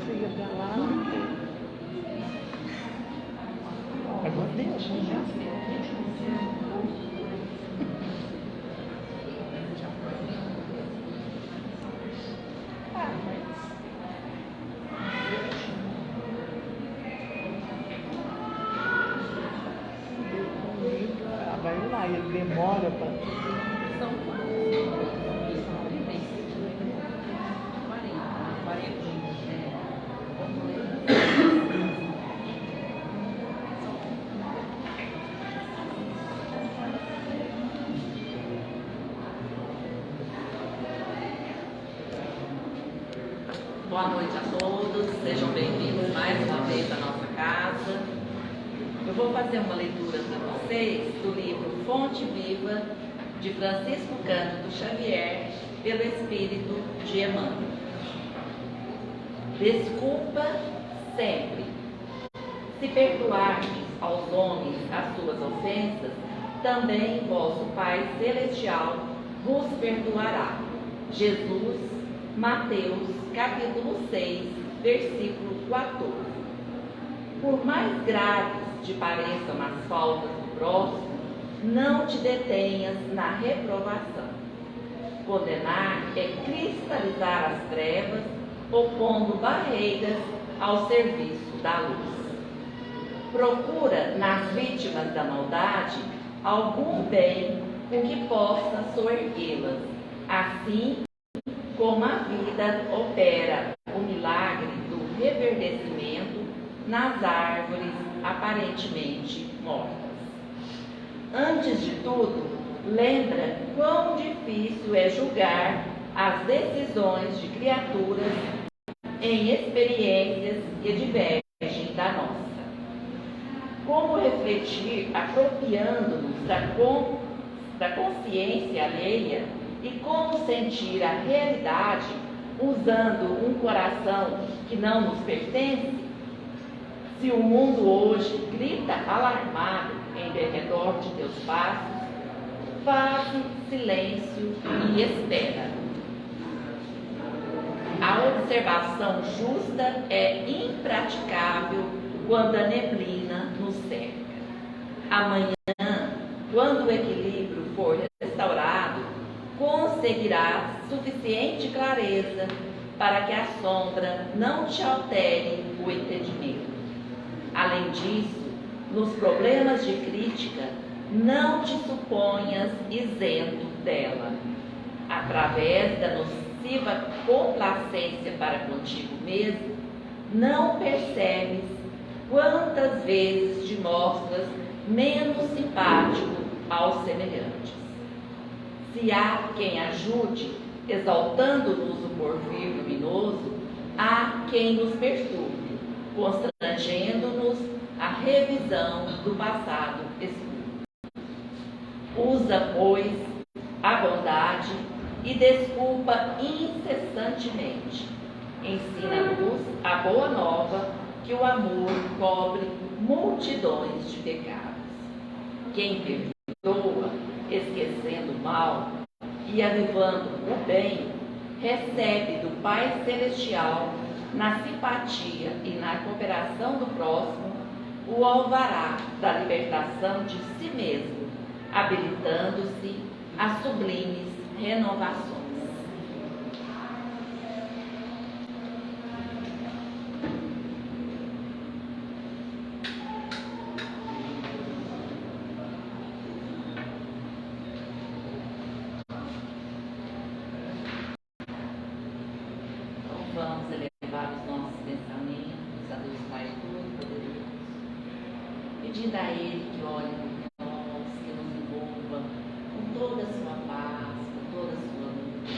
Siga pra lá, não tem. Agora deixa, né? Vai lá, ele demora para. São 40. Boa noite a todos, sejam bem-vindos mais uma vez à nossa casa. Eu vou fazer uma leitura para vocês do livro Fonte Viva, de Francisco Cândido Xavier, pelo Espírito de Emmanuel. Desculpa sempre. Se perdoardes aos homens as suas ofensas, também vosso Pai Celestial vos perdoará. Jesus, Mateus, capítulo 6, versículo 14. Por mais graves te pareçam as faltas do próximo, não te detenhas na reprovação. Condenar é cristalizar as trevas, opondo barreiras ao serviço da luz. Procura nas vítimas da maldade algum bem com que possa soerguê-las. Assim como a vida opera o milagre do reverdecimento nas árvores aparentemente mortas. Antes de tudo, lembra quão difícil é julgar as decisões de criaturas em experiências que divergem da nossa. Como refletir apropriando-nos da consciência alheia e como sentir a realidade usando um coração que não nos pertence? Se o mundo hoje grita alarmado em derredor de teus passos, faze silêncio e espera. A observação justa é impraticável quando a neblina nos cerca. Amanhã, quando o equilíbrio for restaurado, conseguirás suficiente clareza para que a sombra não te altere o entendimento. Além disso, nos problemas de crítica, não te suponhas isento dela. Através da nociva complacência para contigo mesmo, não percebes quantas vezes te mostras menos simpático aos semelhantes. Se há quem ajude, exaltando-nos o porvir luminoso, há quem nos perturbe, constrangendo-nos à revisão do passado escuro. Usa, pois, a bondade e desculpa incessantemente. Ensina-nos a boa nova que o amor cobre multidões de pecados. Quem perdoa, esquecendo o mal e avivando o bem, recebe do Pai Celestial, na simpatia e na cooperação do próximo, o alvará da libertação de si mesmo, habilitando-se a sublimes renovações. Vamos elevar os nossos pensamentos a Deus Pai Todo-Poderoso, pedindo a Ele que olhe por nós, que nos envolva com toda a sua paz, com toda a sua luz.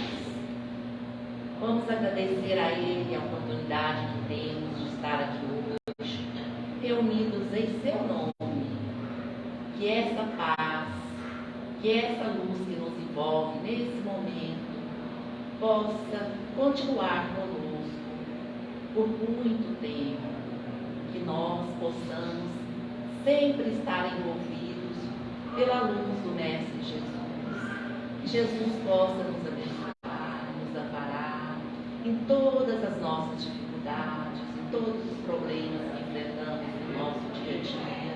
Vamos agradecer a Ele a oportunidade que temos de estar aqui hoje, reunidos em seu nome. Que essa paz, que essa luz que nos envolve nesse momento possa continuar conosco por muito tempo, que nós possamos sempre estar envolvidos pela luz do Mestre Jesus. Que Jesus possa nos abençoar, nos amparar em todas as nossas dificuldades, todos os problemas que enfrentamos no nosso dia a dia,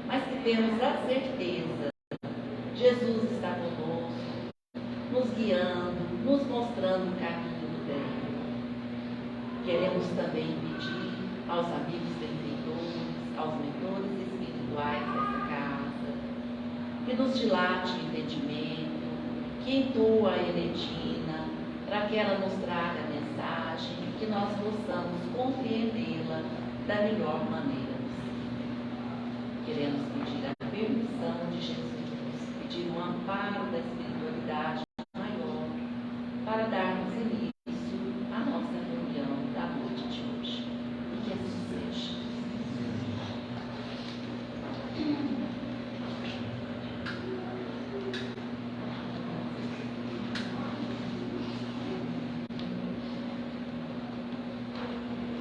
mas que temos a certeza, Jesus está conosco, nos guiando, nos mostrando o caminho do bem. Queremos também pedir aos amigos benfeitores, aos mentores espirituais dessa casa, que nos dilate o entendimento, que intua a Enetina, para que ela nos traga a mensagem e que nós possamos compreendê-la da melhor maneira possível. Queremos pedir a permissão de Jesus, pedir um amparo da espiritualidade maior, para darmos início à nossa reunião da noite de hoje. E que assim seja.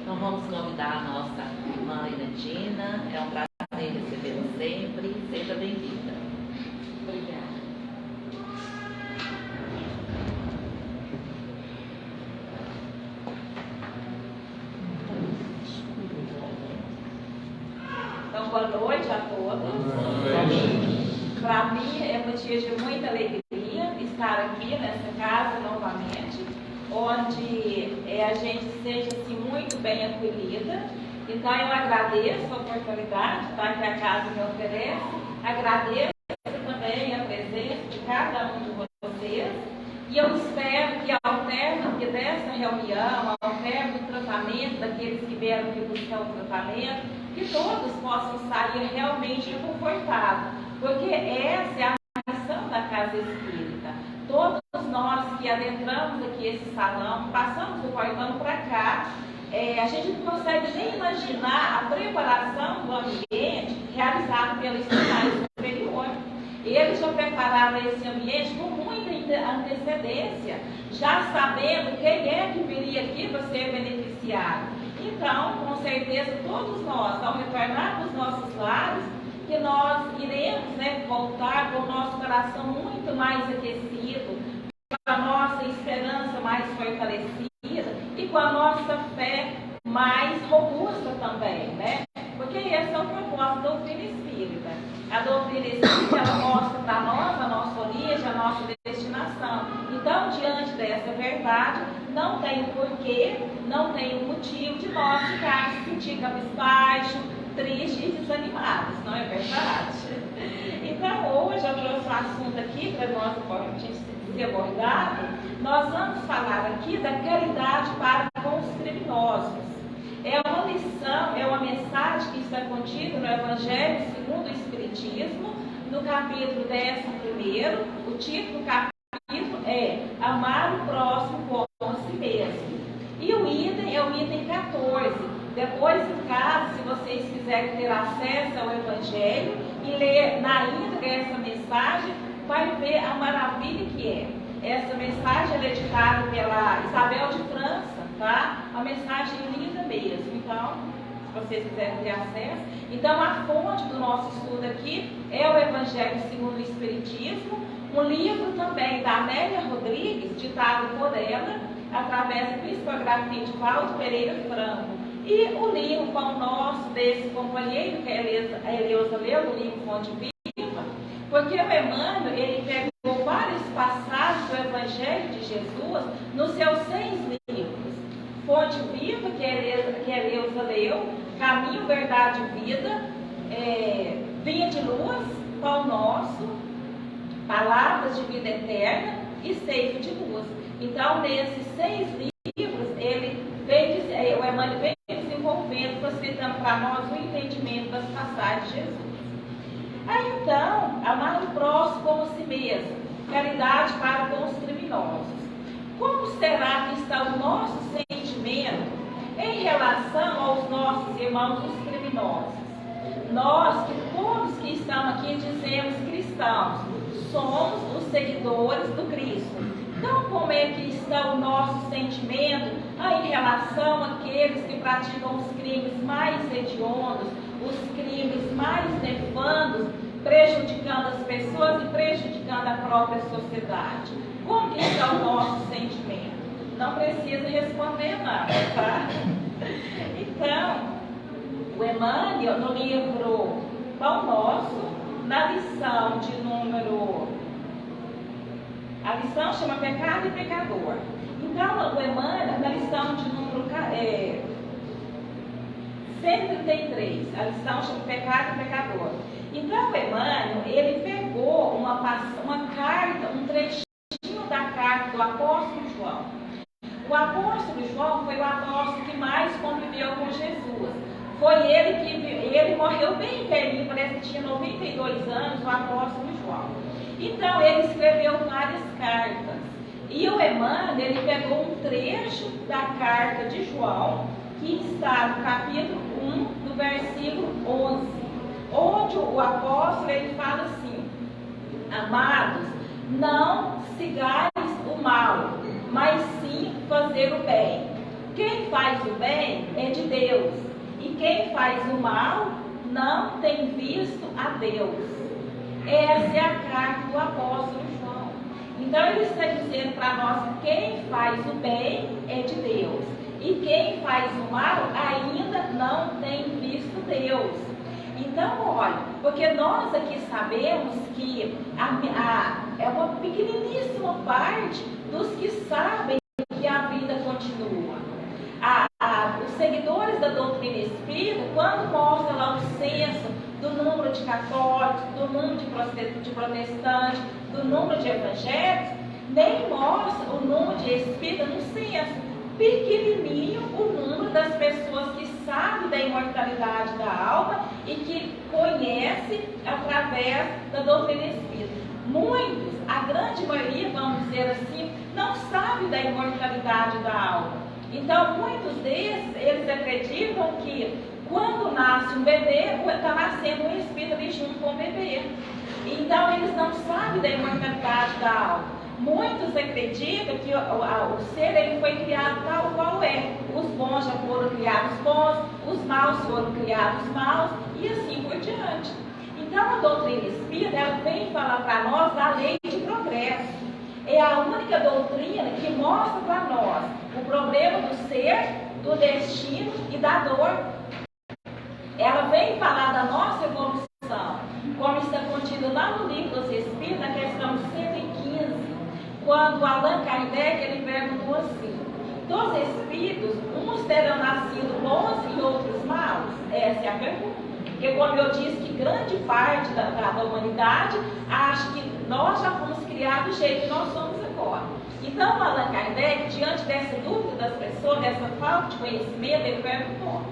Então vamos convidar a nossa irmã Enetina. É um prazer recebê-la sempre. Seja bem-vinda. Obrigada. Então, boa noite a todos. Para mim é um dia de muita alegria estar aqui nessa casa novamente, onde a gente seja assim, muito bem acolhida. Então eu agradeço a oportunidade que a casa me oferece, agradeço também a presença de cada um de vocês, e eu espero que ao término dessa reunião, ao término do tratamento daqueles que vieram aqui buscar o tratamento, que todos possam sair realmente confortados, porque essa é a missão da Casa Espírita. Todos nós que adentramos aqui esse salão, passamos do portão para cá, a gente não consegue nem imaginar a preparação do ambiente realizado pelo Estudante Superior. Eles já prepararam esse ambiente com muita antecedência, já sabendo quem é que viria aqui para ser beneficiado. Então, com certeza, todos nós, ao retornar para os nossos lares, que nós iremos voltar com o nosso coração muito mais aquecido, com a nossa esperança mais fortalecida e com a nossa fé mais robusta também, né? Porque esse é o propósito da doutrina espírita. A doutrina espírita, ela mostra para nós a nossa origem, a nossa destinação. Então, diante dessa verdade, não tem porquê, não tem motivo de nós ficarmos sentindo cabisbaixo, tristes e desanimados, não é verdade? Então, hoje eu trouxe um assunto aqui para nós ser abordado. Nós vamos falar aqui da caridade para com os criminosos. É uma lição, é uma mensagem que está contida no Evangelho segundo o Espiritismo, no capítulo 11. O título do capítulo é Amar o próximo como a si mesmo. E o item é o item 14. Depois, em casa, se vocês quiserem ter acesso ao Evangelho e ler na íntegra essa mensagem, vai ver a maravilha que é. Essa mensagem é editada pela Isabel de França, tá? Uma mensagem linda mesmo. Então, se vocês quiserem ter acesso. Então, a fonte do nosso estudo aqui é o Evangelho segundo o Espiritismo, um livro também da Amélia Rodrigues, ditado por ela, através da psicografia de Valdo Pereira Franco. E o livro Pão Nosso, desse companheiro que a Eleusa leu, o livro Fonte Viva, porque o Emmanuel, ele pegou várias passagens do Evangelho de Jesus nos seus 6 livros. Fonte Viva, que a Eleusa leu, Caminho, Verdade e Vida, Vinha de Luz, Pão Nosso, Palavras de Vida Eterna e Seivo de Luz. Então, nesses 6 livros, o Emmanuel vem desenvolvendo, facilitando para nós o entendimento das passagens de Jesus. Aí então, amar o próximo como si mesmo, caridade para com os criminosos. Como será que está o nosso sentimento em relação aos nossos irmãos os criminosos? Nós, que todos que estamos aqui dizemos cristãos, somos os seguidores do Cristo. Então, como é que está o nosso sentimento em relação àqueles que praticam os crimes mais hediondos, os crimes mais nefandos, prejudicando as pessoas e prejudicando a própria sociedade? Como que está o nosso sentimento? Não precisa responder nada, tá? Então, o Emmanuel, no livro Pão Nosso, na lição de número... A lição chama Pecado e Pecador. Então, o Emmanuel, na lição de número 133, a lição chama Pecado e Pecador. Então, o Emmanuel, ele pegou uma carta, um trechinho da carta do apóstolo João. O apóstolo João foi o apóstolo que mais conviveu com Jesus. Foi ele morreu bem velhinho, parece que tinha 92 anos, o apóstolo João. Então, ele escreveu várias cartas. E o Emmanuel, ele pegou um trecho da carta de João, que está no capítulo 1, no versículo 11, onde o apóstolo, ele fala assim: amados, não sigais o mal, mas sim fazer o bem. Quem faz o bem é de Deus, e quem faz o mal não tem visto a Deus. Essa é a carta do apóstolo João. Então ele está dizendo para nós que quem faz o bem é de Deus, e quem faz o mal ainda não tem visto Deus. Então, olha, porque nós aqui sabemos que é uma pequeniníssima parte dos que sabem que a vida continua. Os seguidores da doutrina espírita, quando mostram lá o censo do número de católicos, do número de protestantes, do número de evangélicos, nem mostra o número de espíritas no censo. Pequenininho o número das pessoas que sabem da imortalidade da alma e que conhecem através da doutrina espírita. Muitos, a grande maioria, vamos dizer assim, não sabe da imortalidade da alma. Então, muitos desses, eles acreditam que quando nasce um bebê, está nascendo um espírito ali junto com o bebê. Então, eles não sabem da imortalidade da alma. Muitos acreditam que o ser ele foi criado tal qual é. Os bons já foram criados bons, os maus foram criados maus, e assim por diante. Então, a doutrina espírita, ela vem falar para nós da lei de progresso. É a única doutrina que mostra para nós o problema do ser, do destino e da dor. Ela vem falar da nossa evolução, como está contido lá no livro dos Espíritos, na questão 115, quando Allan Kardec ele perguntou assim: dos espíritos, uns terão nascido bons e outros maus? Essa é a pergunta. Porque, como eu disse, que grande parte da humanidade acha que nós já fomos criados do jeito que nós somos agora. Então, Allan Kardec, diante dessa dúvida das pessoas, dessa falta de conhecimento, ele perguntou: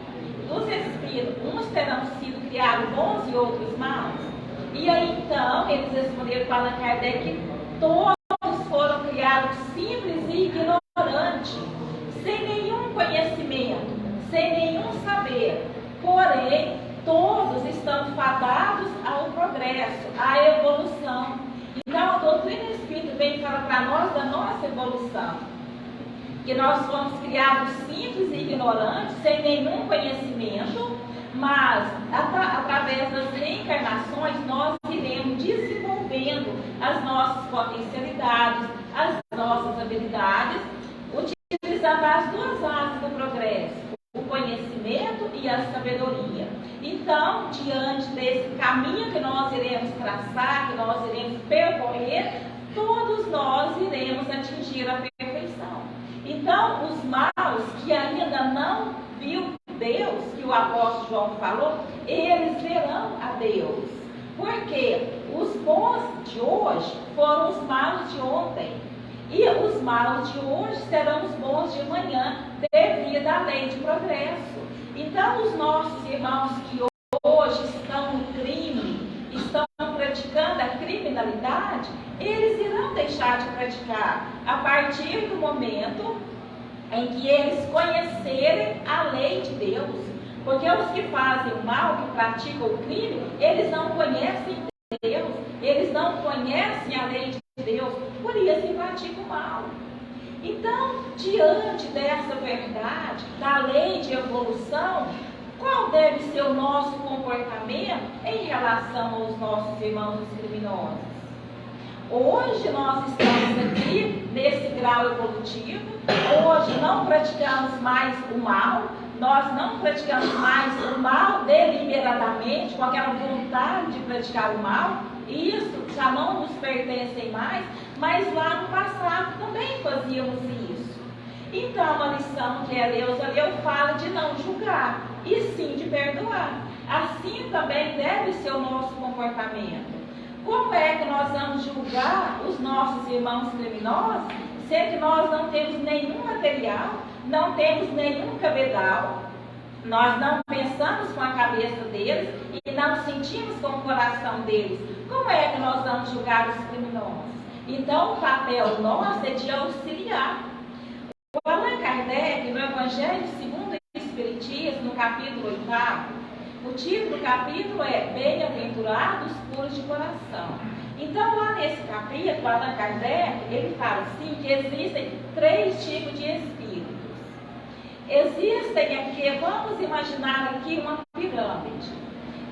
dos espíritos, uns terão sido criados bons e outros maus? E aí, então, eles responderam para Allan Kardec que todos foram criados simples e ignorantes, sem nenhum conhecimento, sem nenhum saber. Porém, todos estão fadados ao progresso, à evolução. Então, a doutrina espírita vem falar para nós da nossa evolução. Que nós fomos criados simples e ignorantes, sem nenhum conhecimento, mas através das reencarnações nós iremos desenvolvendo as nossas potencialidades, as nossas habilidades, utilizando as duas asas do progresso, o conhecimento e a sabedoria. Então, diante desse caminho que nós iremos traçar, que nós iremos percorrer, todos nós iremos atingir a perfeição. Então, os maus que ainda não viu Deus, que o apóstolo João falou, eles verão a Deus. Porque os bons de hoje foram os maus de ontem. E os maus de hoje serão os bons de amanhã, devido à lei de progresso. Então, os nossos irmãos que hoje estão no crime, estão praticando a criminalidade, eles irão deixar de praticar a partir do momento em que eles conhecerem a lei de Deus. Porque os que fazem o mal, que praticam o crime, eles não conhecem Deus, eles não conhecem a lei de Deus, por isso praticam o mal. Então, diante dessa verdade, da lei de evolução, qual deve ser o nosso comportamento em relação aos nossos irmãos criminosos? Hoje nós estamos aqui nesse grau evolutivo, hoje não praticamos mais o mal, nós não praticamos mais o mal deliberadamente, com aquela vontade de praticar o mal, isso já não nos pertence mais, mas lá no passado também fazíamos isso. Então, a lição que a Eleusa leu fala de não julgar, e sim de perdoar. Assim também deve ser o nosso comportamento. Como é que nós vamos julgar os nossos irmãos criminosos, se é que nós não temos nenhum material, não temos nenhum cabedal, nós não pensamos com a cabeça deles e não sentimos com o coração deles? Como é que nós vamos julgar os criminosos? Então, o papel nosso é de auxiliar. O Allan Kardec, no Evangelho segundo o Espiritismo, no capítulo 8, o título do capítulo é Bem-aventurados puros de coração. Então, lá nesse capítulo, Allan Kardec, ele fala assim, que existem 3 tipos de espíritos. Existem aqui, vamos imaginar aqui uma pirâmide.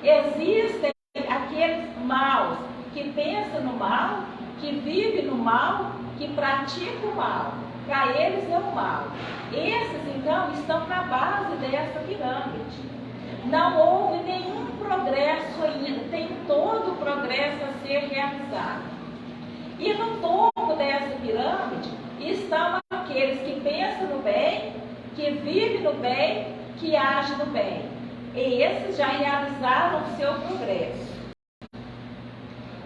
Existem aqueles maus que pensam no mal, que vivem no mal, que praticam o mal. Para eles é o mal. Esses, então, estão na base dessa pirâmide. Não houve nenhum progresso ainda, tem todo o progresso a ser realizado. E no topo dessa pirâmide estão aqueles que pensam no bem, que vivem no bem, que agem no bem. E esses já realizaram o seu progresso.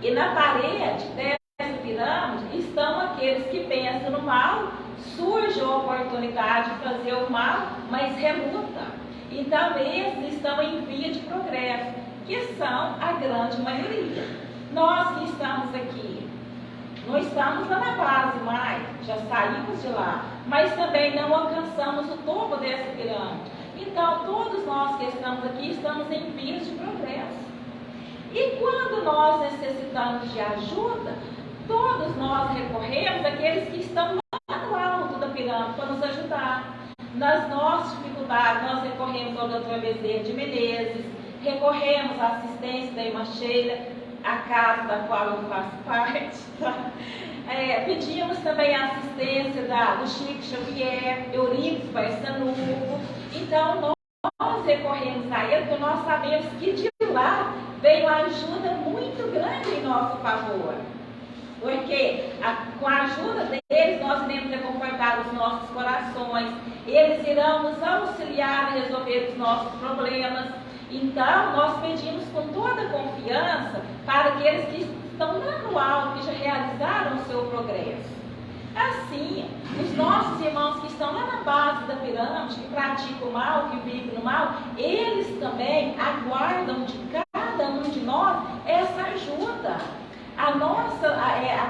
E na parede dessa pirâmide estão aqueles que pensam no mal, surge a oportunidade de fazer o mal, mas reluta. Então, esses estão em via de progresso, que são a grande maioria. Nós que estamos aqui, não estamos lá na base mais, já saímos de lá, mas também não alcançamos o topo dessa pirâmide. Então, todos nós que estamos aqui estamos em vias de progresso. E quando nós necessitamos de ajuda, todos nós recorremos àqueles que estão lá no alto da pirâmide para nos ajudar. Nas nossas dificuldades, nós recorremos ao Dr. Bezerra de Menezes, recorremos à assistência da irmã Sheila, a casa da qual eu faço parte. Tá? Pedimos também a assistência do Chico Xavier, Eurípides Barçanuvo. Então, nós recorremos a ele, porque nós sabemos que de lá veio uma ajuda muito grande em nosso favor. Porque com a ajuda deles nós iremos reconfortar os nossos corações, eles irão nos auxiliar a resolver os nossos problemas. Então, nós pedimos com toda confiança para aqueles que estão lá no alto, que já realizaram o seu progresso. Assim, os nossos irmãos que estão lá na base da pirâmide, que praticam o mal, que vivem no mal, eles também aguardam de cada um de nós essa ajuda. A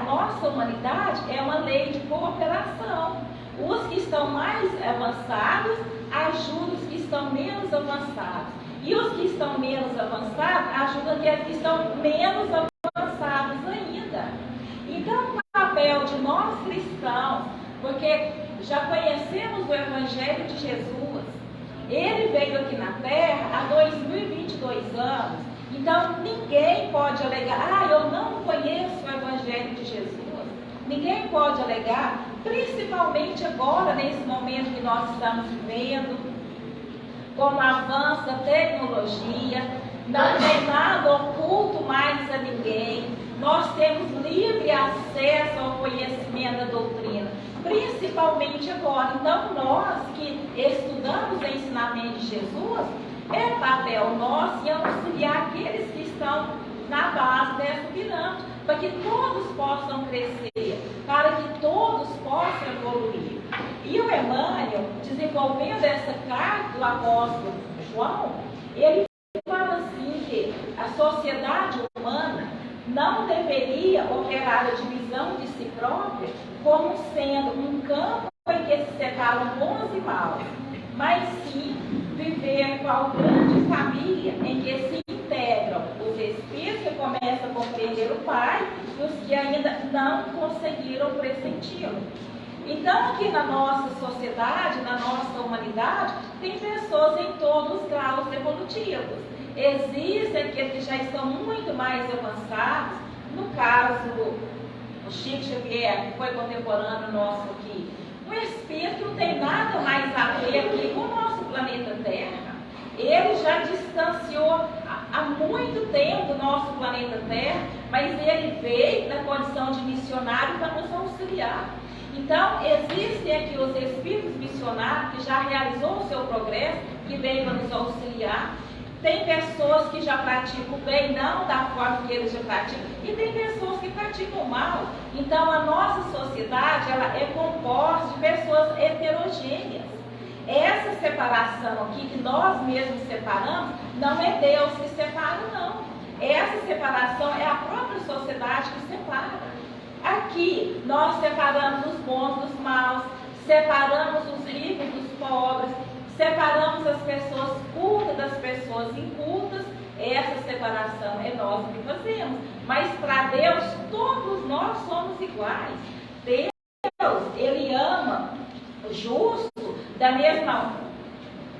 nossa humanidade é uma lei de cooperação. Os que estão mais avançados ajudam os que estão menos avançados. E os que estão menos avançados ajudam aqueles que estão menos avançados ainda. Então, o papel de nós cristãos, porque já conhecemos o Evangelho de Jesus, ele veio aqui na Terra há 2022 anos. Então, ninguém pode alegar, eu não conheço o Evangelho de Jesus. Ninguém pode alegar, principalmente agora, nesse momento que nós estamos vivendo, com o avanço da tecnologia, não tem nada oculto mais a ninguém. Nós temos livre acesso ao conhecimento da doutrina, principalmente agora. Então, nós que estudamos o ensinamento de Jesus, é papel nosso em auxiliar aqueles que estão na base dessa pirâmide, para que todos possam crescer, para que todos possam evoluir. E o Emmanuel, desenvolvendo essa carta do apóstolo João, ele fala assim que a sociedade humana não deveria operar a divisão de si própria como sendo um campo em que se separam bons e maus, mas sim viver qual grande família em que se integram os espíritos que começam a compreender o Pai e os que ainda não conseguiram pressenti-lo. Então, aqui na nossa sociedade, na nossa humanidade, tem pessoas em todos os graus evolutivos. Existem aqueles que já estão muito mais avançados. No caso, o Chico Xavier, que foi contemporâneo nosso aqui, O Espírito não tem nada mais a ver aqui com o nosso planeta Terra. Ele já distanciou há muito tempo do nosso planeta Terra, mas ele veio na condição de missionário para nos auxiliar. Então, existem aqui os espíritos missionários que já realizou o seu progresso, que veio para nos auxiliar. Tem pessoas que já praticam o bem, não da forma que eles já praticam, e tem pessoas que praticam o mal. Então, a nossa sociedade ela é composta de pessoas heterogêneas. Essa separação aqui, que nós mesmos separamos, não é Deus que separa, não. Essa separação é a própria sociedade que separa. Aqui, nós separamos os bons dos maus, separamos os ricos dos pobres, separamos as pessoas cultas das pessoas incultas. Essa separação é nós que fazemos. Mas para Deus, todos nós somos iguais. Deus, Ele ama o justo da mesma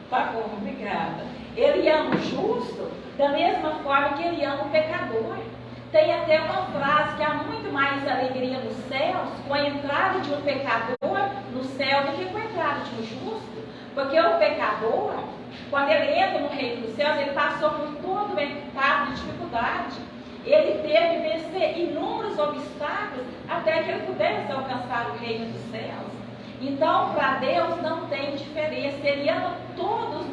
forma. Obrigada. Ele ama o justo da mesma forma que Ele ama o pecador. Tem até uma frase que há muito mais alegria nos céus com a entrada de um pecador no céu do que com a entrada de um justo. Porque o pecador, quando ele entra no reino dos céus, ele passou por todo o etapa de dificuldade. Ele teve que vencer inúmeros obstáculos até que ele pudesse alcançar o reino dos céus. Então, para Deus não tem diferença. Ele ama todos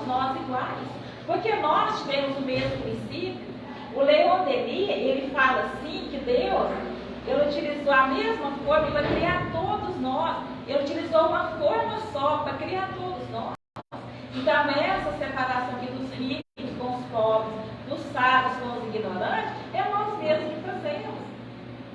nós iguais. Porque nós tivemos o mesmo princípio. O Leon Denis, ele fala assim que Deus, ele utilizou a mesma forma para criar todos nós. Ele utilizou uma forma só para criar todos nós. Então, essa separação aqui dos ricos com os pobres, dos sábios com os ignorantes, é nós mesmos que fazemos.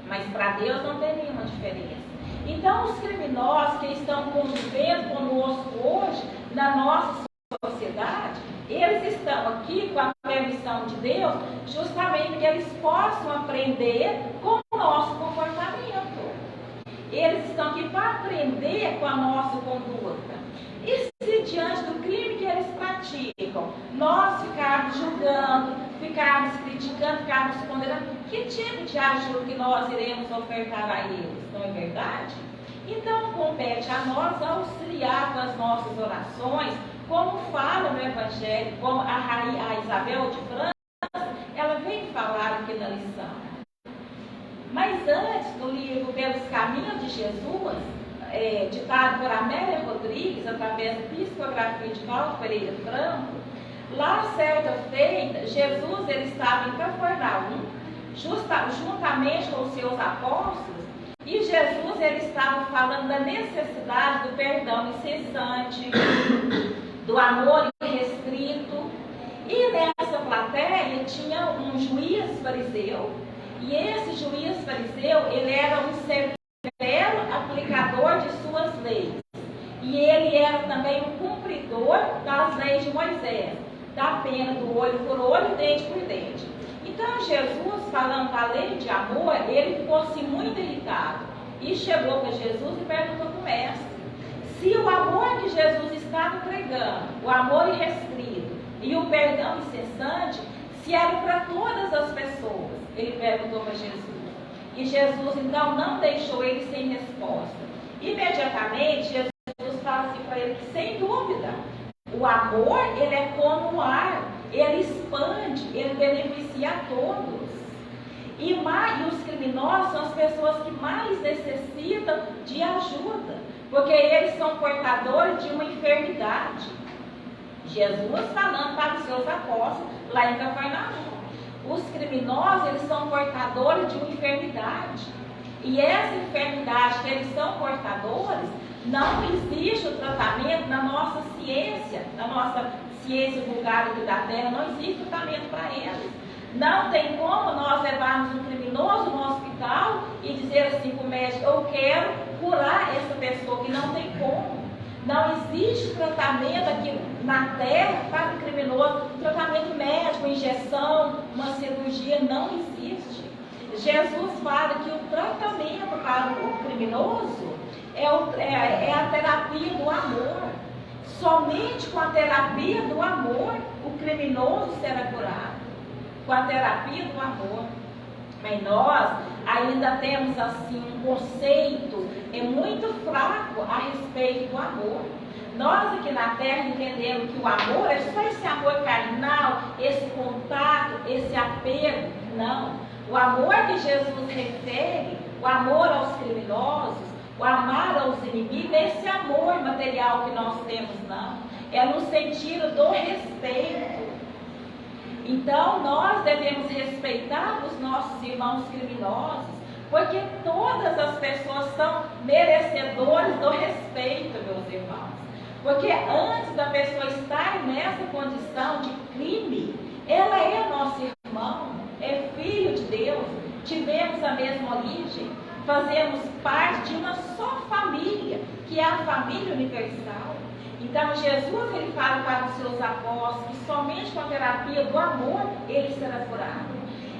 Mas para Deus não tem nenhuma diferença. Então, os criminosos que estão convivendo conosco hoje, na nossa sociedade, eles estão aqui com a permissão de Deus, justamente para que eles possam aprender com o nosso comportamento. Eles estão aqui para aprender com a nossa conduta. E se diante do crime que eles praticam, nós ficarmos julgando, ficarmos criticando, ficarmos condenando, que tipo de ajuda que nós iremos ofertar a eles? Não é verdade? Então, compete a nós auxiliar com as nossas orações, como fala no Evangelho, como a Isabel de França, ela vem falar aqui na lição. Mas antes do livro Pelos Caminhos de Jesus, ditado por Amélia Rodrigues, através da psicografia de Paulo Pereira Franco, lá certa feita, Jesus ele estava em Cafarnaum, juntamente com os seus apóstolos, e Jesus ele estava falando da necessidade do perdão incessante, do amor irrestrito. E nessa plateia tinha um juiz fariseu, e esse juiz fariseu, ele era um severo aplicador de suas leis, e ele era também um cumpridor das leis de Moisés, da pena do olho por olho, dente por dente. Então Jesus, falando da lei de amor, ele ficou assim muito irritado, e chegou para Jesus e perguntou para o mestre, se o amor que Jesus estava pregando, o amor irrestrito e o perdão incessante, se era para todas as pessoas. Ele perguntou para Jesus. E Jesus, então, não deixou ele sem resposta. Imediatamente, Jesus fala assim para ele que, sem dúvida, o amor, ele é como o ar. Ele expande, ele beneficia a todos. E os criminosos são as pessoas que mais necessitam de ajuda, porque eles são portadores de uma enfermidade. Jesus falando para os seus apóstolos lá em Cafarnaum. Os criminosos, eles são portadores de uma enfermidade. E essa enfermidade que eles são portadores, não existe o tratamento na nossa ciência vulgar aqui da Terra, não existe tratamento para eles. Não tem como nós levarmos um criminoso no hospital e dizer assim para o médico, eu quero curar essa pessoa, que não tem como. Não existe tratamento aqui na Terra para o criminoso, tratamento médico, injeção, uma cirurgia, não existe. Jesus fala que o tratamento para o criminoso é a terapia do amor. Somente com a terapia do amor o criminoso será curado. Com a terapia do amor. Mas nós ainda temos assim um conceito é muito fraco a respeito do amor. Nós aqui na Terra entendemos que o amor é só esse amor carnal, esse contato, esse apego. Não. O amor que Jesus refere, o amor aos criminosos, o amar aos inimigos, esse amor material que nós temos, não. É no sentido do respeito. Então, nós devemos respeitar os nossos irmãos criminosos, porque todas as pessoas são merecedores do respeito, meus irmãos. Porque antes da pessoa estar nessa condição de crime, ela é nosso irmão, é filho de Deus, tivemos a mesma origem, fazemos parte de uma só família, que é a família universal. Então Jesus ele fala para os seus apóstolos que somente com a terapia do amor ele será curado.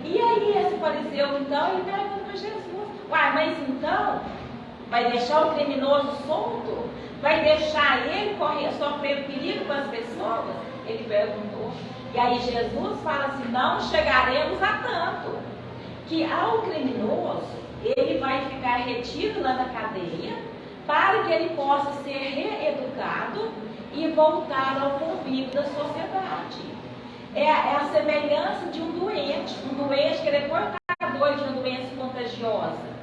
E aí esse fariseu então ele pergunta para Jesus: uai, mas então vai deixar o criminoso solto? Vai deixar ele sofrer perigo com as pessoas? Ele perguntou. E aí Jesus fala assim: não chegaremos a tanto, que ao criminoso ele vai ficar retido lá na cadeia, para que ele possa ser reeducado e voltar ao convívio da sociedade. É a semelhança de um doente que ele é portador de uma doença contagiosa.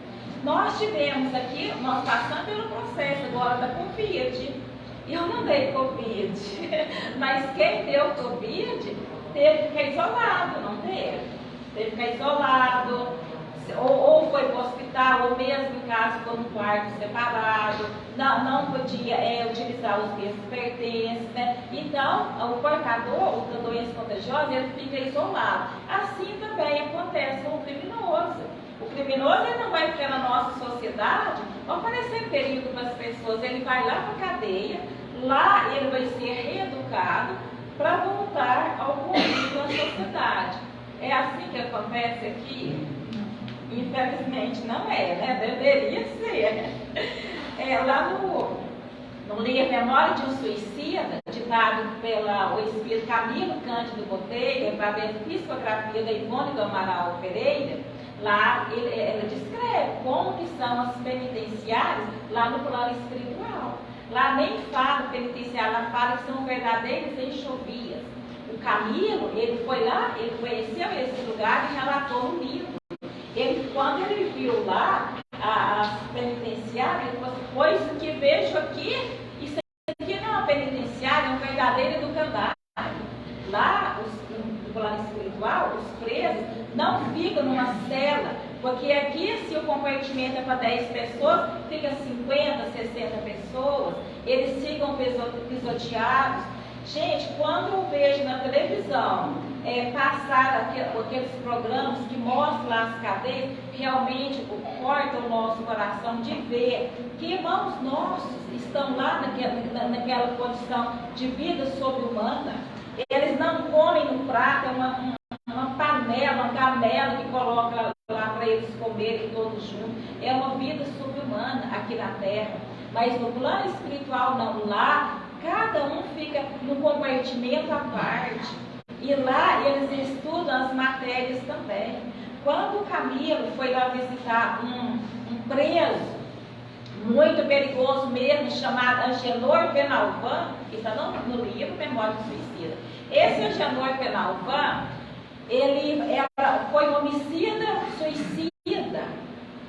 Nós tivemos aqui, nós passamos pelo processo agora da Covid. Eu não dei Covid, mas quem deu Covid teve que ficar isolado, não teve? Teve que ficar isolado, ou foi para o hospital, ou mesmo em casa ficou num quarto separado, não podia utilizar os mesmos pertences, né? Então, o portador da doença contagiosa, ele fica isolado. Assim também acontece com o criminoso. O criminoso ele não vai ficar na nossa sociedade oferecendo perigo para as pessoas. Ele vai lá para a cadeia, lá ele vai ser reeducado para voltar ao convívio da sociedade. É assim que acontece aqui? Infelizmente não é, né? Deveria ser. Lá no livro Memória de um Suicida, ditado pelo espírito Camilo Cândido Botelho, para a psicografia da Ivone do Amaral Pereira, lá ela descreve como que são as penitenciárias lá no plano espiritual. Lá nem fala penitenciário, lá fala que são verdadeiras enxovias. O Camilo, ele foi lá, ele conheceu esse lugar e relatou no livro. Quando ele viu lá as penitenciárias, ele falou assim: pois o que vejo aqui, isso aqui não é uma penitenciária, é um verdadeiro educandário. Lá, no plano espiritual, os presos não ficam numa cela, porque aqui, se o compartimento é para 10 pessoas, fica 50, 60 pessoas, eles ficam pisoteados. Gente, quando eu vejo na televisão passar aqueles programas que mostram lá as cadeias, realmente corta o nosso coração de ver que irmãos nossos estão lá naquela condição de vida sobre-humana. Eles não comem no prato, é uma panela, uma gamela que coloca lá para eles comerem todos juntos. É uma vida sobre-humana aqui na Terra. Mas no plano espiritual não, lá cada um fica num compartimento à parte. E lá eles estudam as matérias também. Quando o Camilo foi lá visitar um preso muito perigoso mesmo, chamado Angenor Penalvan, que está no livro Memória do Suicida. Esse Angenor Penalvan, ele foi homicida, suicida,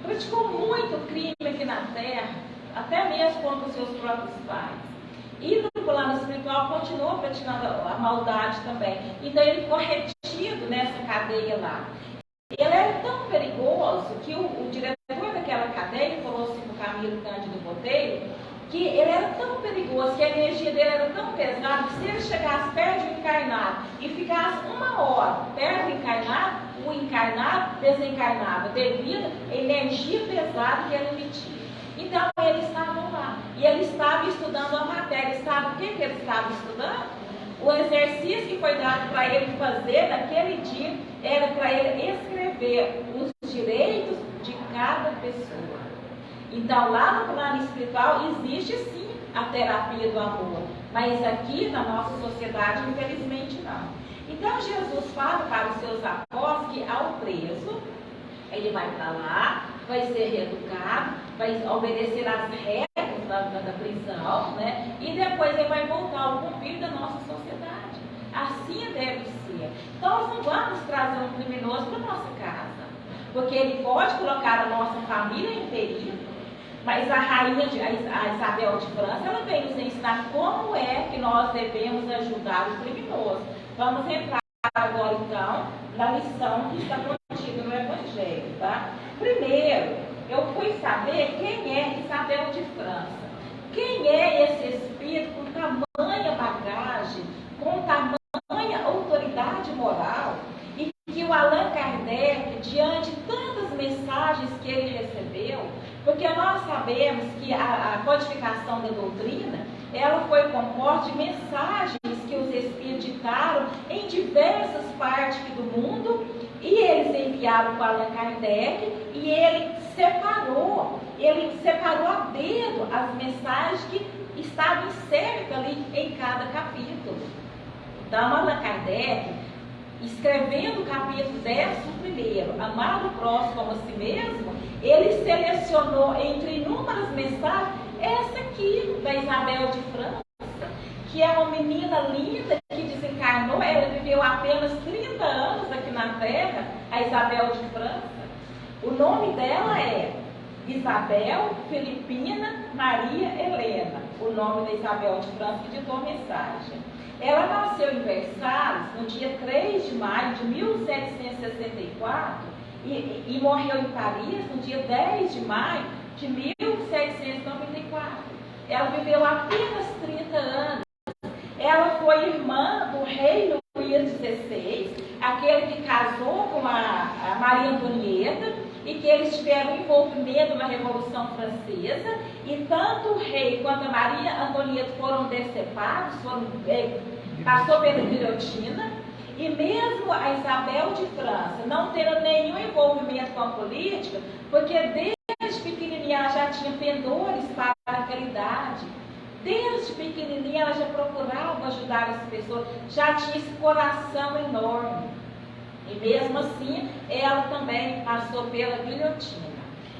praticou muito crime aqui na Terra, até mesmo contra os seus próprios pais. E no plano espiritual continuou praticando a maldade também. Então ele ficou retido nessa cadeia lá. Ele era tão perigoso que o diretor daquela cadeia falou assim para o Camilo Cândido Botelho, que ele era tão perigoso, que a energia dele era tão pesada, que se ele chegasse perto do encarnado e ficasse 1 hora perto do encarnado, o encarnado desencarnava devido à energia pesada que ele emitia. Então eles estavam lá e ele estava estudando a matéria. Sabe o que ele estava estudando? O exercício que foi dado para ele fazer naquele dia era para ele escrever os direitos de cada pessoa. Então lá no plano espiritual existe sim a terapia do amor, mas aqui na nossa sociedade infelizmente não. Então Jesus fala para os seus apóstolos que ao preso ele vai para lá, vai ser reeducado, vai obedecer às regras da prisão, né? E depois ele vai voltar ao convívio da nossa sociedade. Assim deve ser. Então nós não vamos trazer um criminoso para nossa casa, porque ele pode colocar a nossa família em perigo. Mas a rainha, a Isabel de França, ela vem nos ensinar como é que nós devemos ajudar o criminoso. Vamos entrar agora então na lição que está contida no Evangelho, tá? Primeiro, eu fui saber quem é Isabel de França. Quem é esse espírito com tamanha bagagem, com tamanha autoridade moral, e que o Allan Kardec, diante de tantas mensagens que ele recebeu, porque nós sabemos que a codificação da doutrina, ela foi composta de mensagens que os espíritos ditaram em diversas partes do mundo, e eles enviaram para Allan Kardec, e ele separou a dedo as mensagens que estavam incertas ali em cada capítulo. Então, Allan Kardec, escrevendo o capítulo 11, amar o próximo como a si mesmo, ele selecionou entre inúmeras mensagens essa aqui, da Isabel de França, que é uma menina linda que desencarnou. Ela viveu apenas 30 anos aqui na Terra, a Isabel de França. O nome dela é Isabel Filipina Maria Helena, o nome da Isabel de França que ditou a mensagem. Ela nasceu em Versalhes no dia 3 de maio de 1764 e morreu em Paris no dia 10 de maio de 1794. Ela viveu apenas 30 anos. Ela foi irmã do rei Luís XVI, aquele que casou com a Maria Antonieta, e que eles tiveram envolvimento na Revolução Francesa, e tanto o rei quanto a Maria Antonieta foram decepados, passou pela guilhotina, e mesmo a Isabel de França não tendo nenhum envolvimento com a política, porque desde pequenininha ela já tinha pendores para a caridade, desde pequenininha ela já procurava ajudar as pessoas, já tinha esse coração enorme. E mesmo assim, ela também passou pela guilhotina.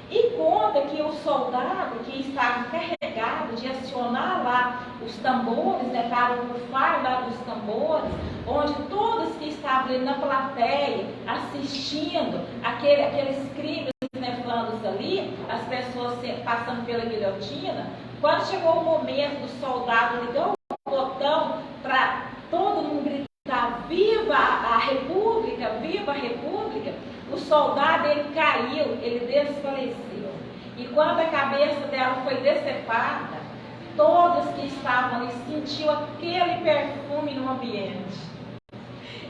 E conta que o soldado que estava encarregado de acionar lá os tambores, né, para o rufar lá dos tambores, onde todos que estavam ali na plateia, assistindo aqueles crimes nefandos ali, as pessoas passando pela guilhotina, quando chegou o momento do soldado ligar o botão para todo mundo gritar, viva a República, viva a República, o soldado ele caiu, ele desfaleceu. E quando a cabeça dela foi decepada, todos que estavam ali sentiam aquele perfume no ambiente.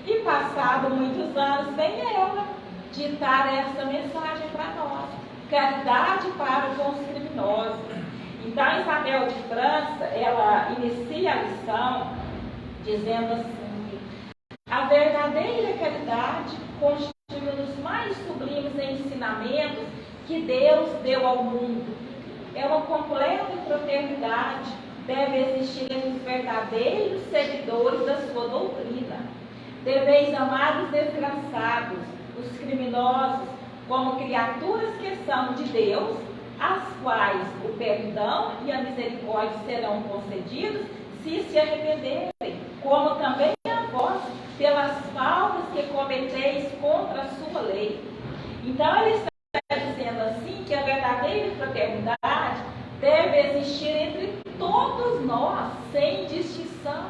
E passado muitos anos, vem ela ditar essa mensagem para nós: caridade para com os criminosos. Então, Isabel de França, ela inicia a lição dizendo assim: a verdadeira caridade constitui um dos mais sublimes ensinamentos que Deus deu ao mundo. É uma completa fraternidade, deve existir entre os verdadeiros seguidores da sua doutrina. Deveis amar os desgraçados, os criminosos, como criaturas que são de Deus, às quais o perdão e a misericórdia serão concedidos se arrependerem, como também a vós, pelas faltas que cometeis contra a sua lei. Então ele está dizendo assim que a verdadeira fraternidade deve existir entre todos nós, sem distinção.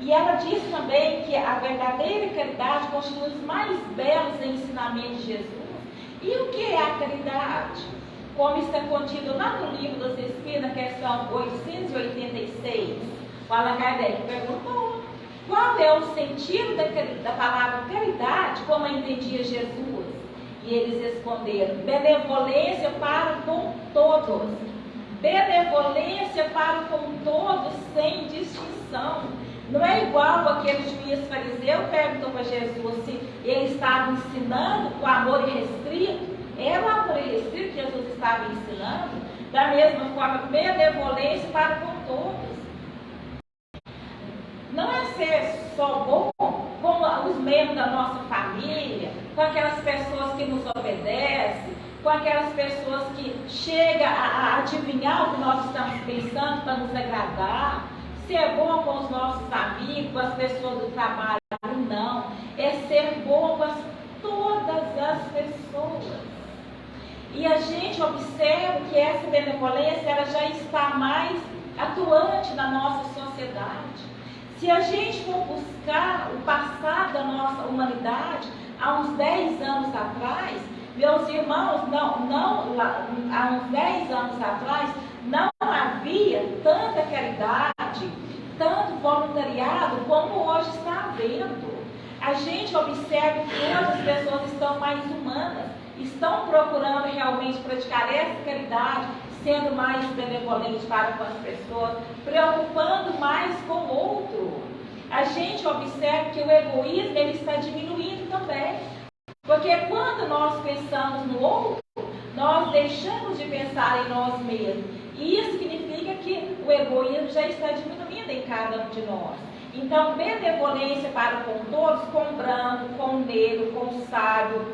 E ela diz também que a verdadeira caridade constitui os mais belos ensinamentos de Jesus. E o que é a caridade? Como está contido lá no Livro dos Espíritos, na questão 886, o Allan Kardec perguntou qual é o sentido da palavra caridade, como a entendia Jesus. E eles responderam: benevolência para com todos. Benevolência para com todos, sem distinção. Não é igual aquele juiz fariseu perguntou para Jesus se ele estava ensinando o amor irrestrito. Era o amor irrestrito que Jesus estava ensinando. Da mesma forma, benevolência para com todos. Não é ser só bom com os membros da nossa família, com aquelas pessoas que nos obedecem, com aquelas pessoas que chegam a adivinhar o que nós estamos pensando para nos agradar. Ser bom com os nossos amigos, com as pessoas do trabalho, não. É ser bom com todas as pessoas. E a gente observa que essa benevolência ela já está mais atuante na nossa sociedade. Se a gente for buscar o passado da nossa humanidade, há uns 10 anos atrás, meus irmãos, há uns 10 anos atrás, não havia tanta caridade, tanto voluntariado como hoje está havendo. A gente observa que hoje as pessoas estão mais humanas, estão procurando realmente praticar essa caridade, sendo mais benevolente para com as pessoas, preocupando mais com o outro. A gente observa que o egoísmo ele está diminuindo também. Porque quando nós pensamos no outro, nós deixamos de pensar em nós mesmos. E isso significa que o egoísmo já está diminuindo em cada um de nós. Então, benevolência para com todos, com o branco, com o negro, com o sábio,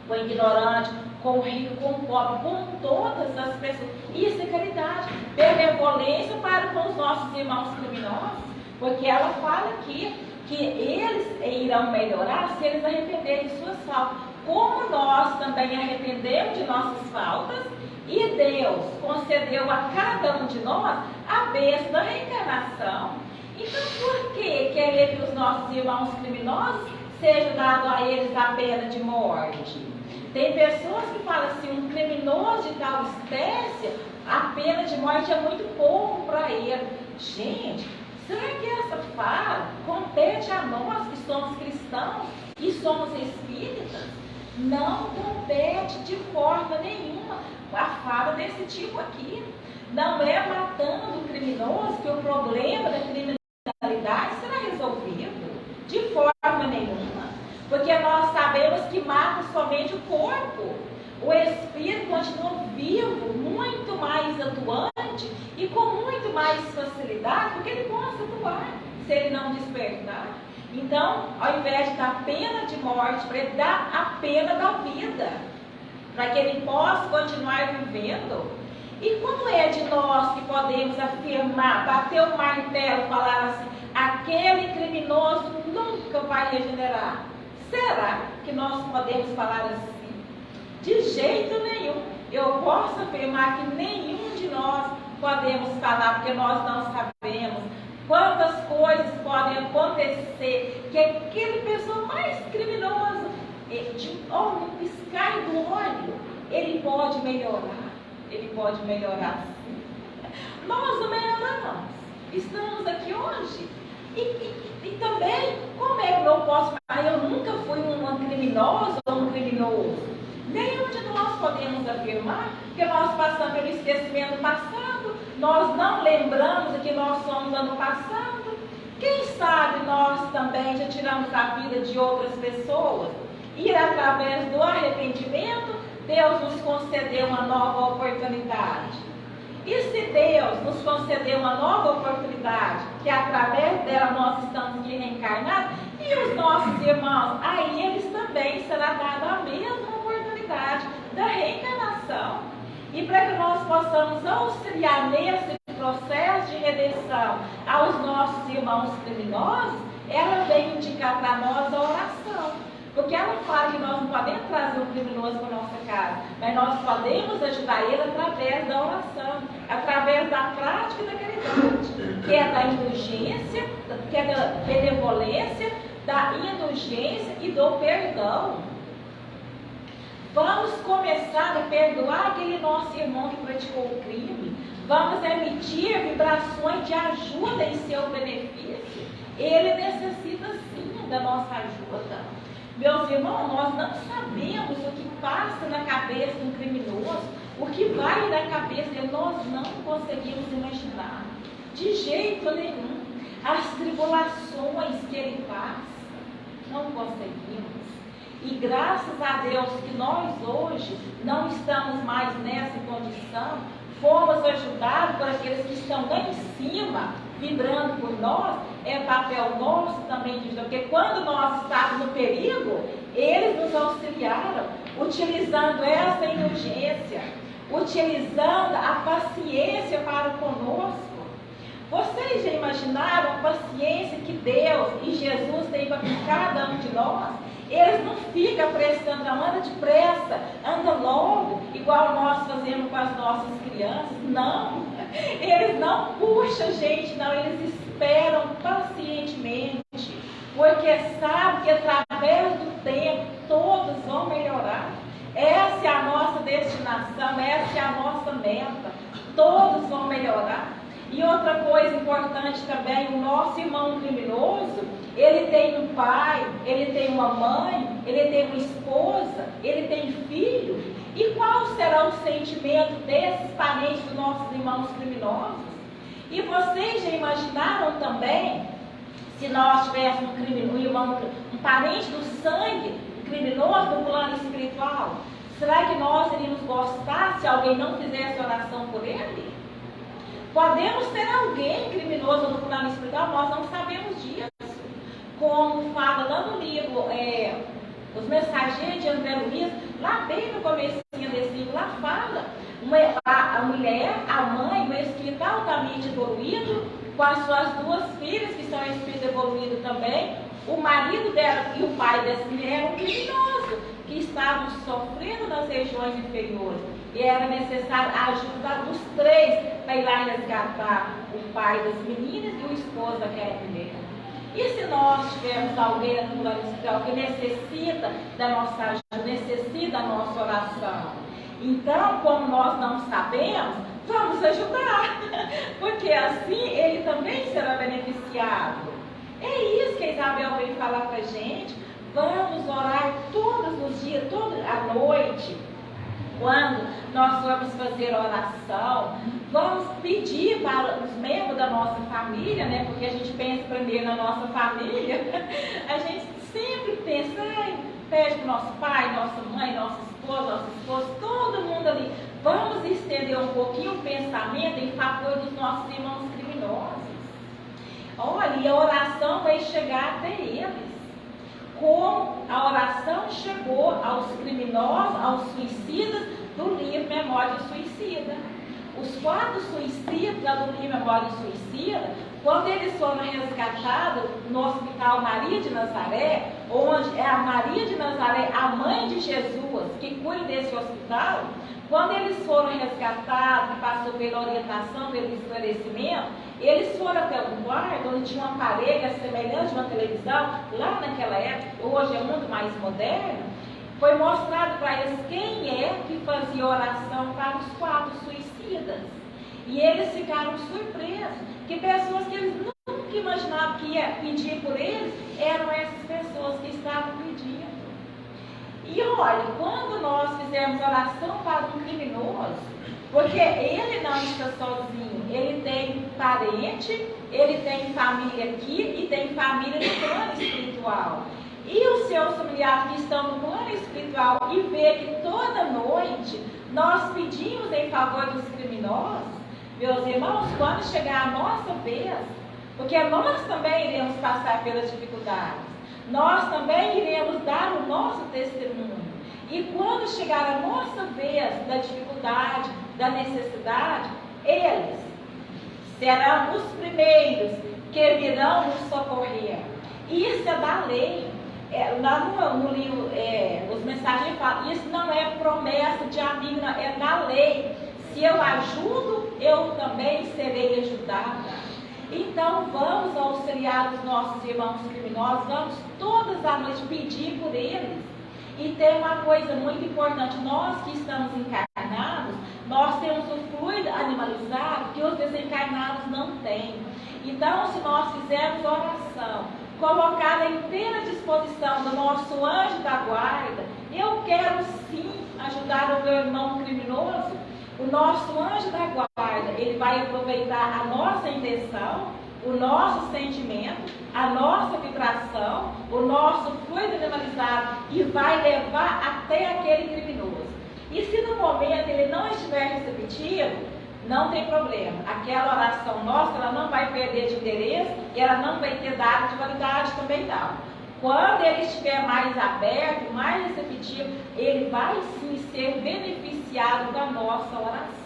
com o ignorante, com o rico, com o pobre, com todas as pessoas. Isso é caridade. Benevolência para com os nossos irmãos criminosos, porque ela fala aqui que eles irão melhorar se eles arrependerem de suas faltas. Como nós também arrependemos de nossas faltas, e Deus concedeu a cada um de nós a bênção da reencarnação. Então, por que querer que os nossos irmãos criminosos seja dado a eles a pena de morte? Tem pessoas que falam assim, um criminoso de tal espécie, a pena de morte é muito pouco para ele. Gente, será que essa fala compete a nós que somos cristãos e somos espíritas? Não compete de forma nenhuma a fala desse tipo aqui. Não é matando o criminoso que o problema da criminalidade será resolvido. De forma nenhuma. Porque nós sabemos que mata somente o corpo. O espírito continua vivo, muito mais atuante e com muito mais facilidade, porque ele possa atuar, se ele não despertar. Então, ao invés de dar pena de morte, para ele dar a pena da vida, para que ele possa continuar vivendo. E como é de nós que podemos afirmar, bater o martelo, falar assim, aquele criminoso nunca vai regenerar? Será que nós podemos falar assim? De jeito nenhum. Eu posso afirmar que nenhum de nós podemos falar, porque nós não sabemos quantas coisas podem acontecer, que aquele pessoa mais criminoso, um piscar do olho, ele pode melhorar. Ele pode melhorar sim. Nós não melhoramos. Estamos aqui hoje. E também, como é que eu posso falar? Eu nunca fui uma criminosa ou um criminoso. Nenhum de nós podemos afirmar, porque nós passamos pelo esquecimento do passado, nós não lembramos o que nós somos ano passado. Quem sabe nós também já tiramos a vida de outras pessoas e através do arrependimento, Deus nos concedeu uma nova oportunidade. E se Deus nos concedeu uma nova oportunidade, que através dela nós estamos aqui reencarnados, e os nossos irmãos, aí eles também será dada a mesma oportunidade da reencarnação. E para que nós possamos auxiliar nesse processo de redenção aos nossos irmãos criminosos, ela vem indicar para nós a oração. Porque ela fala que nós não podemos trazer um criminoso para a nossa casa, mas nós podemos ajudar ele através da oração, através da prática da caridade, que é da indulgência, que é da benevolência, da indulgência e do perdão. Vamos começar a perdoar aquele nosso irmão que praticou o crime. Vamos emitir vibrações de ajuda em seu benefício. Ele necessita sim da nossa ajuda. Meus irmãos, nós não sabemos o que passa na cabeça de um criminoso, o que vai na cabeça dele, nós não conseguimos imaginar, de jeito nenhum, as tribulações que ele passa, não conseguimos. E graças a Deus que nós hoje não estamos mais nessa condição, fomos ajudados por aqueles que estão lá em cima, vibrando por nós, é papel nosso também de ajudar, porque quando nós estávamos no perigo, eles nos auxiliaram. utilizando essa indulgência, utilizando a paciência para conosco. Vocês já imaginaram a paciência que Deus e Jesus têm para cada um de nós? Eles não ficam prestando, não, anda depressa, anda logo, igual nós fazemos com as nossas crianças. Não, eles não puxam a gente, não, eles esperam pacientemente, porque sabem que através do tempo todos vão melhorar. Essa é a nossa destinação, essa é a nossa meta, todos vão melhorar. E outra coisa importante também, o nosso irmão criminoso, ele tem um pai, ele tem uma mãe, ele tem uma esposa, ele tem filho. E qual será o sentimento desses parentes dos nossos irmãos criminosos? E vocês já imaginaram também, se nós tivéssemos um parente do sangue, um criminoso no plano espiritual, será que nós iríamos gostar se alguém não fizesse oração por ele? Podemos ter alguém criminoso no plano espiritual, nós não sabemos disso. Como fala lá no livro, Os Mensageiros de André Luiz, lá bem no começo desse livro, lá fala, a mulher, a mãe, um espírito altamente evoluído, com as suas duas filhas, que são espíritos evoluídos também, o marido dela e o pai dessa mulher eram criminosos, que estavam sofrendo nas regiões inferiores. E era necessário a ajuda dos três para ir lá resgatar o pai das meninas e o esposo daquela mulher. E se nós tivermos alguém no plano espiritual que necessita da nossa ajuda, necessita da nossa oração, então, como nós não sabemos, vamos ajudar, porque assim ele também será beneficiado. É isso que a Isabel veio falar para a gente. Vamos orar todos os dias, toda a noite. Quando nós vamos fazer oração, vamos pedir para os membros da nossa família, né? Porque a gente pensa primeiro na nossa família. A gente sempre pensa, pede para o nosso pai, nossa mãe, nosso esposo, todo mundo ali. Vamos estender um pouquinho o pensamento em favor dos nossos irmãos criminosos. Olha, e a oração vai chegar até eles. Como a oração chegou aos criminosos, aos suicidas do livro Memória do Suicida. Os 4 suicidas do livro Memória do Suicida, quando eles foram resgatados no Hospital Maria de Nazaré, onde é a Maria de Nazaré, a mãe de Jesus, que cuida desse hospital, quando eles foram resgatados, passou pela orientação, pelo esclarecimento, eles foram até um quarto onde tinha um aparelho semelhante a uma televisão, lá naquela época, hoje é muito mais moderno. Foi mostrado para eles quem é que fazia oração para os 4 suicidas. E eles ficaram surpresos, que pessoas que eles nunca imaginavam que ia pedir por eles, eram essas pessoas que estavam pedindo. E olha, quando nós fizermos oração para um criminoso, porque ele não está sozinho, ele tem parente, ele tem família aqui e tem família no plano espiritual. E os seus familiares que estão no plano espiritual e vê que toda noite nós pedimos em favor dos criminosos, meus irmãos, quando chegar a nossa vez, porque nós também iremos passar pelas dificuldades, nós também iremos dar o nosso testemunho. E quando chegar a nossa vez da dificuldade, da necessidade, eles serão os primeiros que virão nos socorrer. Isso é da lei. Lá no livro, os mensagens falam, isso não é promessa de amigo, não, é da lei. Se eu ajudo, eu também serei ajudada. Então vamos auxiliar os nossos irmãos criminosos, vamos todas as noites pedir por eles. E tem uma coisa muito importante, nós que estamos encarnados, nós temos um fluido animalizado que os desencarnados não têm. Então, se nós fizermos oração, colocar à inteira disposição do nosso anjo da guarda, eu quero sim ajudar o meu irmão criminoso, o nosso anjo da guarda, ele vai aproveitar a nossa intenção, o nosso sentimento, a nossa vibração, o nosso fluido animalizado e vai levar até aquele criminoso. E se no momento ele não estiver receptivo, não tem problema. Aquela oração nossa, ela não vai perder de interesse e ela não vai ter dado de validade também não. Quando ele estiver mais aberto, mais receptivo, ele vai sim ser beneficiado da nossa oração.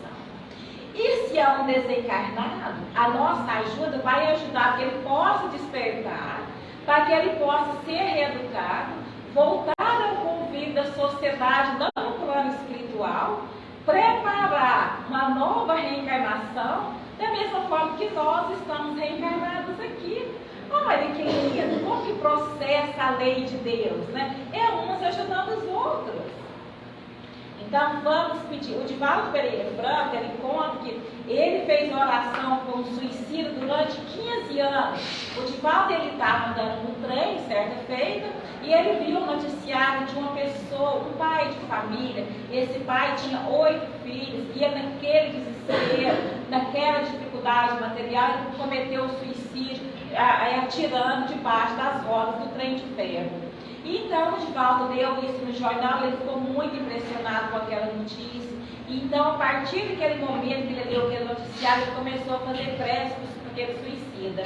E se é um desencarnado, a nossa ajuda vai ajudar que ele possa despertar, para que ele possa ser reeducado, voltar ao convívio da sociedade, não no plano espiritual, preparar uma nova reencarnação, da mesma forma que nós estamos reencarnados aqui. Olha que lindo, como que processa a lei de Deus, né? É uns ajudando os outros. Então vamos pedir. O Divaldo Pereira Franco, ele conta que ele fez oração com o suicídio durante 15 anos. O Divaldo, ele estava andando no trem, certa feita, e ele viu o noticiário de uma pessoa, um pai de família. Esse pai tinha 8 filhos, ia naquele desespero, naquela dificuldade material, ele cometeu o suicídio, atirando debaixo das rodas do trem de ferro. Então, o Divaldo deu isso no jornal e ele ficou muito impressionado com aquela notícia. Então, a partir daquele momento que ele deu aquele noticiário, ele começou a fazer preces para aquele suicida.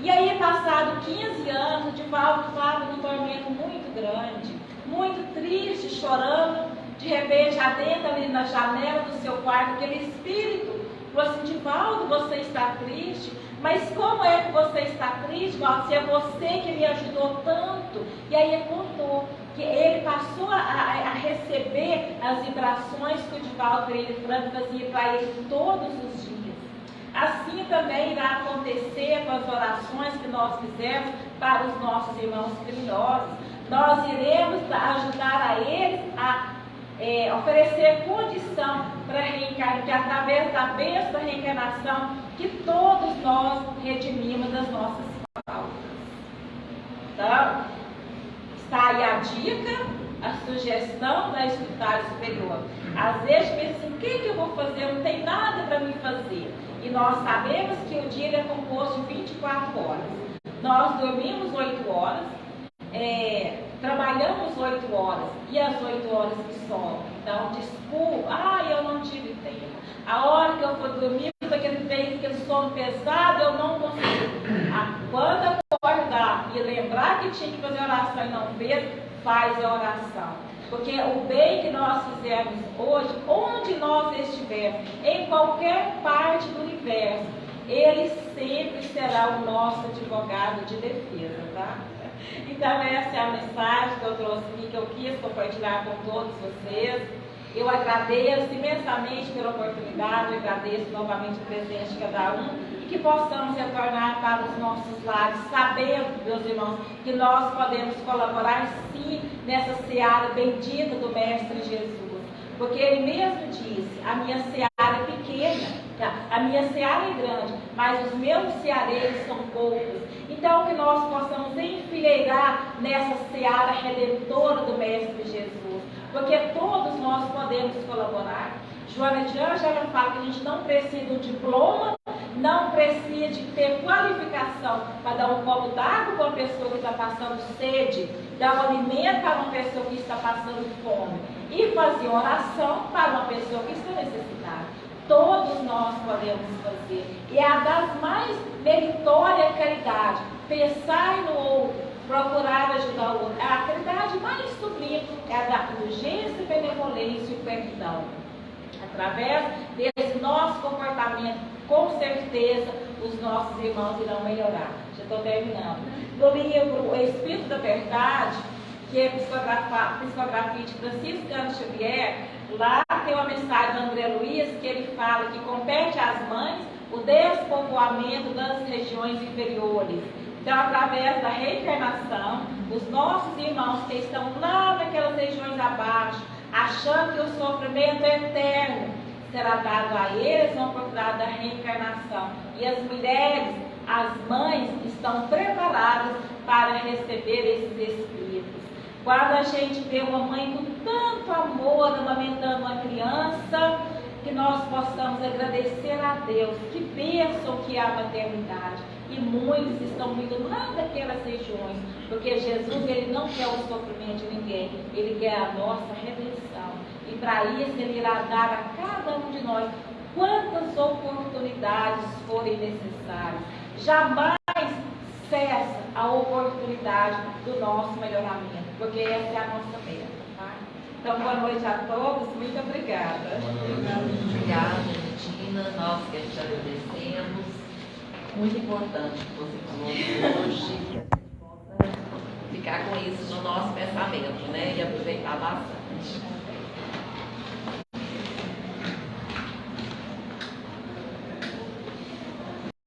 E aí, passado 15 anos, o Divaldo estava num tormento muito grande, muito triste, chorando. De repente, adentro ali na janela do seu quarto, aquele espírito falou assim: Divaldo, você está triste? Mas como é que você está triste, Divaldo? Se é você que me ajudou tanto. E aí ele contou que ele passou a receber as vibrações que o Divaldo Pereira Franco fazia para ele todos os dias. Assim também irá acontecer com as orações que nós fizemos para os nossos irmãos criminosos. Nós iremos ajudar a eles a oferecer condição para reencarnar, que através da bênção da reencarnação, que todos nós redimimos das nossas faltas. Então, está aí a dica, a sugestão da espiritualidade superior. Às vezes pensa assim: o que eu vou fazer? Eu não tenho nada para me fazer. E nós sabemos que o dia é composto de 24 horas. Nós dormimos 8 horas, trabalhamos 8 horas, e as 8 horas que sobram. Então, desculpa, eu não tive tempo. A hora que eu for dormir, aquele sono pesado, eu não consigo. Quando acordar e lembrar que tinha que fazer oração e não fez, faz a oração. Porque o bem que nós fizermos hoje, onde nós estivermos, em qualquer parte do universo, ele sempre será o nosso advogado de defesa, tá? Então essa é a mensagem que eu trouxe aqui, que eu quis compartilhar com todos vocês. Eu agradeço imensamente pela oportunidade, eu agradeço novamente o presente de cada um, e que possamos retornar para os nossos lares, sabendo, meus irmãos, que nós podemos colaborar sim nessa seara bendita do Mestre Jesus. Porque ele mesmo disse: a minha seara é pequena, a minha seara é grande, mas os meus ceareiros são poucos. Então que nós possamos enfileirar nessa seara redentora do Mestre Jesus, porque todos nós podemos colaborar. Joana de Ângela, ela fala que a gente não precisa de um diploma, não precisa de ter qualificação para dar um copo d'água para uma pessoa que está passando sede, dar um alimento para uma pessoa que está passando fome, e fazer oração para uma pessoa que está necessitada. Todos nós podemos fazer. E é a das mais meritórias caridade. Pensar no outro, procurar ajudar o outro. A caridade mais sublime é a da indulgência, benevolência e perdão. Através desse nosso comportamento, com certeza, os nossos irmãos irão melhorar. Já estou terminando. No livro O Espírito da Verdade, que é psicografia de Francisco Cândido Xavier, lá tem uma mensagem do André Luiz, que ele fala que compete às mães o despovoamento das regiões inferiores. Então, através da reencarnação, os nossos irmãos que estão lá naquelas regiões abaixo, achando que o sofrimento é eterno, será dado a eles uma oportunidade da reencarnação. E as mulheres, as mães, estão preparadas para receber esses espíritos. Quando a gente vê uma mãe com tanto amor amamentando uma criança, que nós possamos agradecer a Deus, que bênção que é a maternidade. E muitos estão vindo lá daquelas regiões, porque Jesus, ele não quer o sofrimento de ninguém, ele quer a nossa redenção. E para isso ele irá dar a cada um de nós quantas oportunidades forem necessárias. Jamais cessa a oportunidade do nosso melhoramento, porque essa é a nossa meta. Tá? Então, boa noite a todos, muito obrigada. Obrigada, Regina, nós que te agradecemos. Muito importante que você falou hoje, que a gente possa ficar com isso no nosso pensamento, né? E aproveitar bastante.